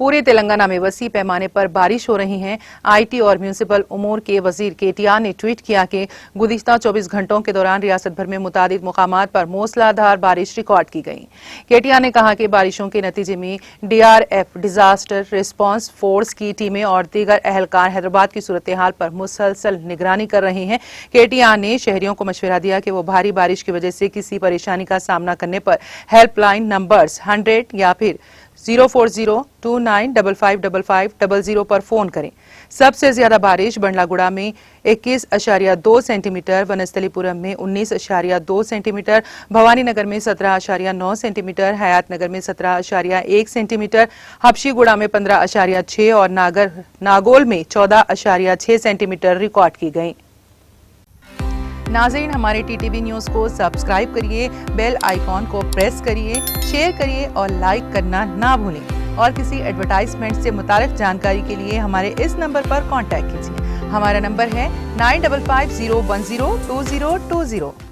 पूरे तेलंगाना में वसी पैमाने पर बारिश हो रही है। आईटी और म्यूनिसिपल उमूर के वजीर केटीआर ने ट्वीट किया कि गुज़िश्ता 24 घंटों के दौरान रियासत भर में मुतादिद मुकामात पर मूसलाधार बारिश रिकॉर्ड की गई। केटीआर ने कहा कि बारिशों के नतीजे में डीआरएफ डिजास्टर रिस्पांस फोर्स की टीमें और दीगर अहलकार हैदराबाद की सूरत हाल पर मुसलसल निगरानी कर रहे हैं। केटीआर ने शहरियों को मशवरा दिया कि वो भारी बारिश की वजह से किसी परेशानी का सामना करने पर हेल्पलाइन नंबर्स 100 या फिर 04029555500 पर फोन करें। सबसे ज्यादा बारिश बंडलागुड़ा में 21.2 सेंटीमीटर, वनस्थलीपुरम में 19.2 सेंटीमीटर, भवानी नगर में 17.9 सेंटीमीटर, हयात नगर में 17.1 सेंटीमीटर, हबशीगुड़ा में 15.6 और नागोल में 14.6 सेंटीमीटर रिकॉर्ड की गई। नाज़रीन, हमारे टीटीवी न्यूज़ को सब्सक्राइब करिए, बेल आइकॉन को प्रेस करिए, शेयर करिए और लाइक करना ना भूलें। और किसी एडवर्टाइजमेंट से मुताल्लिक जानकारी के लिए हमारे इस नंबर पर कांटेक्ट कीजिए। हमारा नंबर है 9550102020।